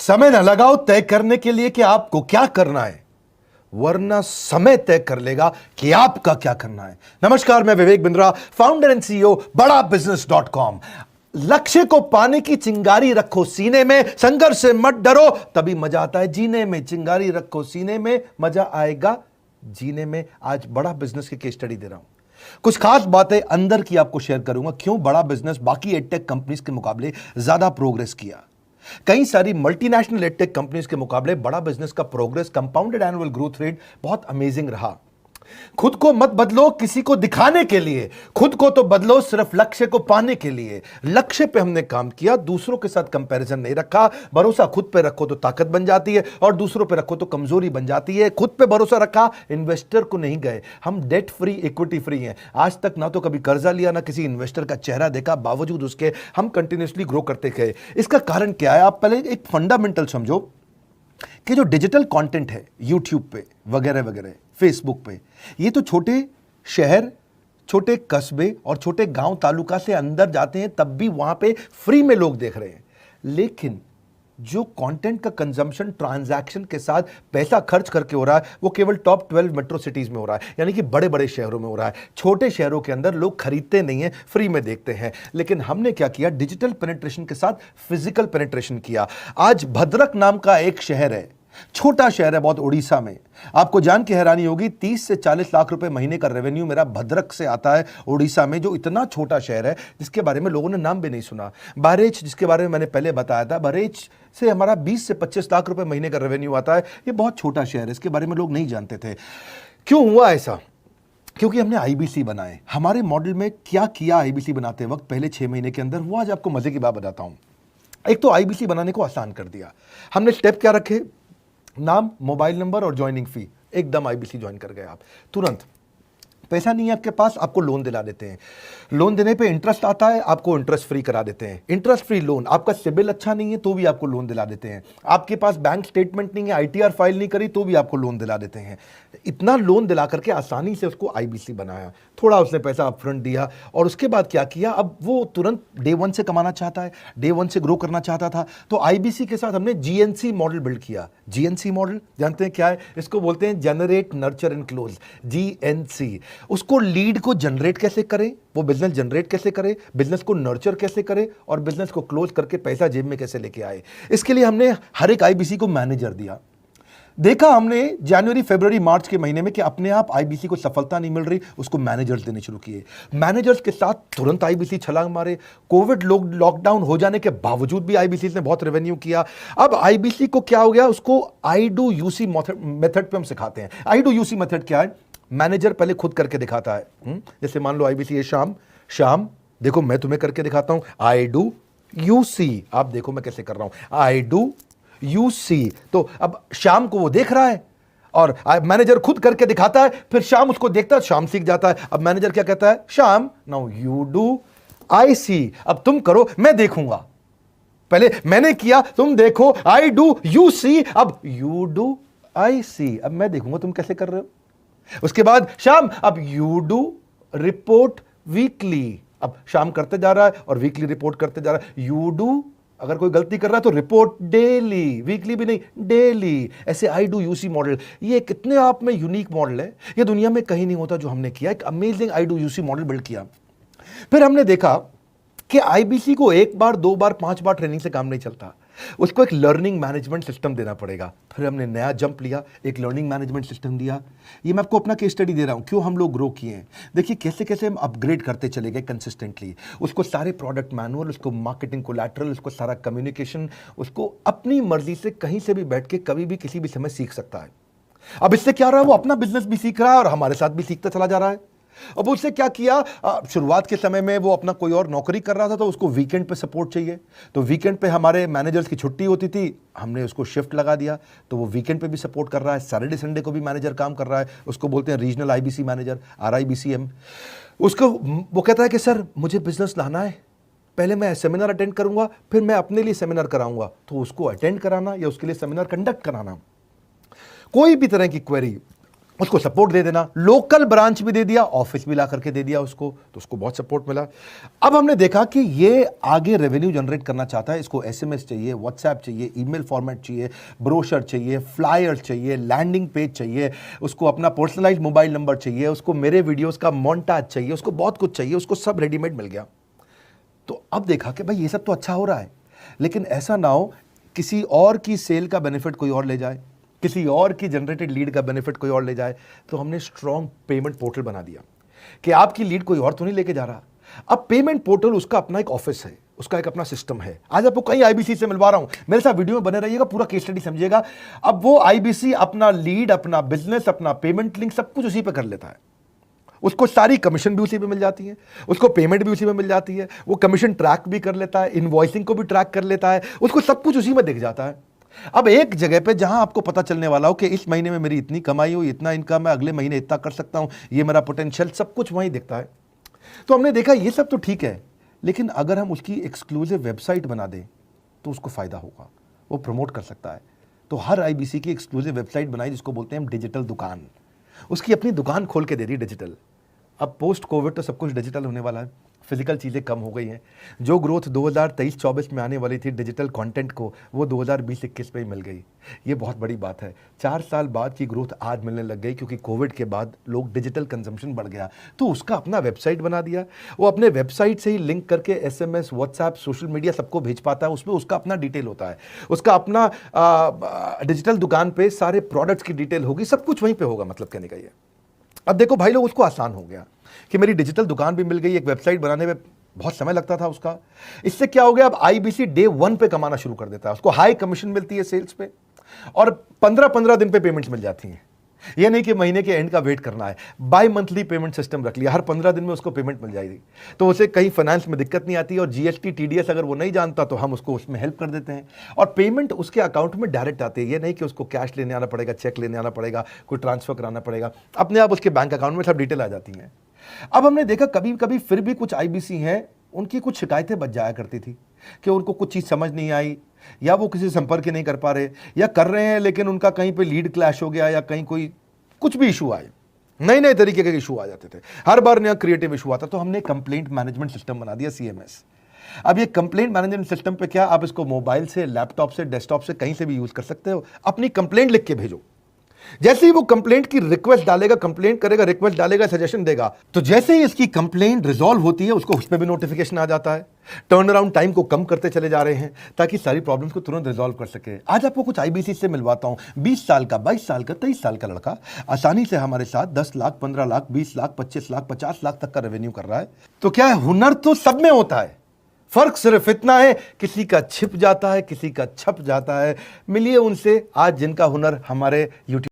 समय न लगाओ तय करने के लिए कि आपको क्या करना है, वरना समय तय कर लेगा कि आपका क्या करना है। नमस्कार, मैं Vivek Bindra, founder and CEO बड़ा बिजनेस.com। लक्ष्य को पाने की चिंगारी रखो सीने में, संघर्ष से मत डरो, तभी मजा आता है जीने में। चिंगारी रखो सीने में, मजा आएगा जीने में। आज बड़ा बिजनेस की केस स्टडी दे रहा हूं, कुछ खास बातें अंदर की आपको शेयर करूंगा, क्यों बड़ा बिजनेस बाकी एडटेक कंपनीज के मुकाबले ज्यादा प्रोग्रेस किया। कई सारी मल्टीनेशनल एडटेक कंपनीज के मुकाबले बड़ा बिजनेस का progress, compounded annual growth rate बहुत अमेजिंग रहा। खुद को मत बदलो किसी को दिखाने के लिए, खुद को तो बदलो सिर्फ लक्ष्य को पाने के लिए। लक्ष्य पे हमने काम किया, दूसरों के साथ कंपैरिजन नहीं रखा। भरोसा खुद पे रखो तो ताकत बन जाती है, और दूसरों पे रखो तो कमजोरी बन जाती है। खुद पे भरोसा रखा, इन्वेस्टर को नहीं गए। हम डेट फ्री, इक्विटी फ्री हैं। आज तक ना तो कभी कर्जा लिया, ना किसी इन्वेस्टर का चेहरा देखा, बावजूद उसके हम कंटिन्यूसली ग्रो करते गए। इसका कारण क्या है? आप पहले एक फंडामेंटल समझो कि जो डिजिटल कंटेंट है यूट्यूब पे वगैरह वगैरह, फेसबुक पे, ये तो छोटे शहर, छोटे कस्बे और छोटे गांव तालुका से अंदर जाते हैं, तब भी वहां पे फ्री में लोग देख रहे हैं। लेकिन जो कंटेंट का कंजम्पशन ट्रांजैक्शन के साथ पैसा खर्च करके हो रहा है, वो केवल टॉप 12 मेट्रो सिटीज में हो रहा है, यानी कि बड़े बड़े शहरों में हो रहा है। छोटे शहरों के अंदर लोग खरीदते नहीं हैं, फ्री में देखते हैं। लेकिन हमने क्या किया? डिजिटल पेनिट्रेशन के साथ फिजिकल पेनिट्रेशन किया। आज भद्रक नाम का एक शहर है, छोटा शहर है बहुत, उड़ीसा में। आपको जान के हैरानी होगी, 30 से 40 लाख रुपए महीने का रेवेन्यू मेरा भद्रक से आता है, उड़ीसा में, जो इतना छोटा शहर है जिसके बारे में लोगों ने नाम भी नहीं सुना। बहरेच, जिसके बारे में मैंने पहले बताया था, बहरेच से हमारा 20 से 25 लाख रुपए महीने का रेवेन्यू आता है। ये बहुत छोटा शहर है, इसके बारे में लोग नहीं जानते थे। क्यों हुआ ऐसा? क्योंकि हमने आईबीसी बनाए। हमारे मॉडल में क्या किया आईबीसी बनाते वक्त पहले 6 महीने के अंदर, वो आज आपको मजे की बात बताता हूं। एक तो आईबीसी बनाने को आसान कर दिया। हमने स्टेप क्या रखे? नाम, मोबाइल नंबर और ज्वाइनिंग फी, एकदम आईबीसी ज्वाइन कर गए आप तुरंत। पैसा नहीं है आपके पास, आपको लोन दिला देते हैं। लोन देने पे इंटरेस्ट आता है, आपको इंटरेस्ट फ्री करा देते हैं। Interest free loan. आपका सिबिल अच्छा नहीं है तो भी आपको लोन दिला देते हैं। आपके पास बैंक स्टेटमेंट नहीं है, आईटीआर फाइल नहीं करी तो भी आपको लोन दिला देते हैं। इतना लोन दिला करके आसानी से उसको आईबीसी बनाया। थोड़ा उसने पैसा अपफ्रंट दिया, और उसके बाद क्या किया? अब वो तुरंत डे 1 से कमाना चाहता है, डे 1 से ग्रो करना चाहता था, तो आईबीसी के साथ हमने जीएनसी मॉडल बिल्ड किया। जीएनसी मॉडल जानते हैं क्या है? इसको बोलते हैं generate, nurture and close, GNC. उसको लीड को जनरेट कैसे करें, वो बिजनेस जनरेट कैसे करे, बिजनेस को नर्चर कैसे करे, और बिजनेस को क्लोज करके पैसा जेब में कैसे लेके आए। इसके लिए हमने हर एक आईबीसी को मैनेजर दिया। देखा हमने जनवरी, फरवरी, मार्च के महीने में कि अपने आप आईबीसी को सफलता नहीं मिल रही, उसको मैनेजर्स देने शुरू किए। मैनेजर्स के साथ तुरंत आईबीसी छलांग मारे। कोविड लॉकडाउन हो जाने के बावजूद भी आईबीसी ने बहुत रेवेन्यू किया। अब आईबीसी को क्या हो गया? उसको आई डू यूसी मेथड पे हम सिखाते हैं। आई डू यूसी मेथड क्या है? मैनेजर पहले खुद करके दिखाता है। जैसे मान लो आईबीसी है, शाम देखो मैं तुम्हें करके दिखाता हूं, आई डू यू सी, आप देखो मैं कैसे कर रहा हूं, आई डू यू सी। तो अब शाम को वो देख रहा है, और मैनेजर खुद करके दिखाता है, फिर शाम उसको देखता है, शाम सीख जाता है। अब मैनेजर क्या कहता है? शाम, नाउ यू डू, आई सी, अब तुम करो, मैं देखूंगा। पहले मैंने किया, तुम देखो, आई डू यू सी, अब यू डू आई सी, अब मैं देखूंगा तुम कैसे कर रहे हो। उसके बाद शाम, अब यू डू रिपोर्ट वीकली, अब शाम करते जा रहा है और वीकली रिपोर्ट करते जा रहा है। यू डू, अगर कोई गलती कर रहा है तो रिपोर्ट डेली, वीकली भी नहीं, डेली। ऐसे आई डू यूसी मॉडल, ये कितने आप में यूनिक मॉडल है, ये दुनिया में कहीं नहीं होता जो हमने किया। एक amazing I do UC model build किया। फिर हमने देखा कि आईबीसी को 1 बार, 2 बार, 5 बार ट्रेनिंग से काम नहीं चलता, उसको एक लर्निंग मैनेजमेंट सिस्टम देना पड़ेगा। फिर हमने नया जंप लिया, एक लर्निंग मैनेजमेंट सिस्टम दिया। ये मैं आपको अपना केस स्टडी दे रहा हूं, क्यों हम लोग ग्रो किए हैं। देखिए कैसे कैसे हम अपग्रेड करते चले गए कंसिस्टेंटली। उसको सारे प्रोडक्ट मैनुअल, उसको मार्केटिंग कोलैटरल, उसको सारा कम्युनिकेशन, उसको अपनी मर्जी से कहीं से भी बैठ के कभी भी किसी भी समय सीख सकता है। अब इससे क्या रहा है? वो अपना बिजनेस भी सीख रहा है और हमारे साथ भी सीखता चला जा रहा है। अब उससे क्या किया? शुरुआत के समय में वो अपना कोई और नौकरी कर रहा था, तो उसको वीकेंड पे सपोर्ट चाहिए। तो वीकेंड पे हमारे मैनेजर्स की छुट्टी होती थी, हमने उसको शिफ्ट लगा दिया, तो वो वीकेंड पे भी सपोर्ट कर रहा है। सैटरडे संडे को भी मैनेजर काम कर रहा है, उसको बोलते हैं रीजनल आईबीसी मैनेजर, RIBCM। उसको वो कहता है कि सर मुझे बिजनेस लाना है, पहले मैं सेमिनार अटेंड करूंगा, फिर मैं अपने लिए सेमिनार कराऊंगा। तो उसको अटेंड कराना या उसके लिए सेमिनार कंडक्ट कराना, कोई भी तरह की क्वेरी, उसको सपोर्ट दे देना, लोकल ब्रांच भी दे दिया, ऑफिस भी ला करके दे दिया उसको, तो उसको बहुत सपोर्ट मिला। अब हमने देखा कि ये आगे रेवेन्यू जनरेट करना चाहता है, इसको एसएमएस चाहिए, व्हाट्सएप चाहिए, ईमेल फॉर्मेट चाहिए, ब्रोशर चाहिए, फ्लायर चाहिए, लैंडिंग पेज चाहिए, उसको अपना पर्सनलाइज्ड मोबाइल नंबर चाहिए, उसको मेरे वीडियोस का मोन्टाज चाहिए, उसको बहुत कुछ चाहिए, उसको सब रेडीमेड मिल गया। तो अब देखा कि भाई ये सब तो अच्छा हो रहा है, लेकिन ऐसा ना हो किसी और की सेल का बेनिफिट कोई और ले जाए, किसी और की जनरेटेड लीड का बेनिफिट कोई और ले जाए। तो हमने स्ट्रॉन्ग पेमेंट पोर्टल बना दिया कि आपकी लीड कोई और तो नहीं लेके जा रहा। अब पेमेंट पोर्टल उसका अपना एक ऑफिस है, उसका एक अपना सिस्टम है। आज आपको कई आईबीसी से मिलवा रहा हूं, मेरे साथ वीडियो में बने रहिएगा, पूरा केस स्टडी समझिएगा। अब वो आईबीसी अपना लीड, अपना बिजनेस, अपना पेमेंट लिंक सब कुछ उसी पे कर लेता है। उसको सारी कमीशन भी उसी पे मिल जाती है, उसको पेमेंट भी उसी में मिल जाती है, वो कमीशन ट्रैक भी कर लेता है, इनवॉइसिंग को भी ट्रैक कर लेता है, उसको सब कुछ उसी में दिख जाता है। अब एक जगह पे जहां आपको पता चलने वाला हो कि इस महीने में मेरी इतनी कमाई हुई, इतना इनकम है, अगले महीने इतना कर सकता हूं, ये मेरा पोटेंशियल, सब कुछ वहीं दिखता है। तो हमने देखा ये सब तो ठीक है, लेकिन अगर हम उसकी एक्सक्लूसिव वेबसाइट बना दें तो उसको फायदा होगा, वो प्रमोट कर सकता है। तो हर आईबीसी की एक्सक्लूसिव वेबसाइट बनाई, जिसको बोलते हैं हम डिजिटल दुकान। उसकी अपनी दुकान खोल के दे दी डिजिटल। अब पोस्ट कोविड तो सब कुछ डिजिटल होने वाला है, फिजिकल चीज़ें कम हो गई हैं। जो ग्रोथ 2023-24 में आने वाली थी डिजिटल कंटेंट को, वो 2020-21 में ही मिल गई। ये बहुत बड़ी बात है। 4 साल बाद की ग्रोथ आज मिलने लग गई, क्योंकि कोविड के बाद लोग डिजिटल कंजम्पशन बढ़ गया। तो उसका अपना वेबसाइट बना दिया, वो अपने वेबसाइट से ही लिंक करके एसएमएस, व्हाट्सएप, सोशल मीडिया सबको भेज पाता है। उसमें उसका अपना डिटेल होता है, उसका अपना डिजिटल दुकान पे सारे प्रोडक्ट्स की डिटेल होगी, सब कुछ वहीं पर होगा। मतलब कहने का ये, अब देखो भाई लोग, उसको आसान हो गया कि मेरी डिजिटल दुकान भी मिल गई। एक वेबसाइट बनाने में बहुत समय लगता था उसका, इससे क्या हो गया, अब आईबीसी डे 1 पे कमाना शुरू कर देता है। उसको हाई कमीशन मिलती है सेल्स पे, और 15-15 दिन पे पेमेंट्स मिल जाती हैं। ये नहीं कि महीने के एंड का वेट करना है, बाई मंथली पेमेंट सिस्टम रख लिया, हर 15 दिन में उसको पेमेंट मिल जाएगी। तो उसे कहीं फाइनेंस में दिक्कत नहीं आती, और जीएसटी, टीडीएस अगर वो नहीं जानता तो हम उसको उसमें हेल्प कर देते हैं, और पेमेंट उसके अकाउंट में डायरेक्ट आती है। ये नहीं कि उसको कैश लेने आना पड़ेगा, चेक लेने आना पड़ेगा, कोई ट्रांसफर कराना पड़ेगा, अपने आप उसके बैंक अकाउंट में सब डिटेल आ जाती हैं। अब हमने देखा कभी कभी फिर भी कुछ आईबीसी हैं, उनकी कुछ शिकायतें बच जाया करती थी कि उनको कुछ चीज़ समझ नहीं आई, या वो किसी से संपर्क ही नहीं कर पा रहे, या कर रहे हैं लेकिन उनका कहीं पे लीड क्लैश हो गया, या कहीं कोई कुछ भी इशू आए, नए नए तरीके के इशू आ जाते थे, हर बार नया क्रिएटिव इशू आता। तो हमने कंप्लेंट मैनेजमेंट सिस्टम बना दिया, सीएमएस। अब ये कंप्लेंट मैनेजमेंट सिस्टम पे क्या, आप इसको मोबाइल से, लैपटॉप से, डेस्कटॉप से, कहीं से भी यूज कर सकते हो। अपनी कंप्लेंट लिख के भेजो, जैसे ही वो कंप्लेंट की रिक्वेस्ट डालेगा, कंप्लेंट करेगा, रिक्वेस्ट डालेगा, सजेशन देगा, तो जैसे ही इसकी कंप्लेंट रिजॉल्व होती है, उसको उस पर भी नोटिफिकेशन आ जाता है। टर्न अराउंड टाइम को कम करते चले जा रहे हैं, ताकि सारी प्रॉब्लम्स को तुरंत रिजॉल्व कर सके। आज आपको कुछ आईबीसी से मिलवाता हूं, 20 साल का, 22 साल का, 23 साल का लड़का आसानी से हमारे साथ 10 लाख, 15 लाख, 20 लाख, 25 लाख, 50 लाख तक का रेवेन्यू कर रहा है। तो क्या है, हुनर तो सब में होता है, फर्क सिर्फ इतना है, किसी का छिप जाता है, किसी का छप जाता है। मिलिए उनसे आज जिनका हुनर हमारे यूट्यूब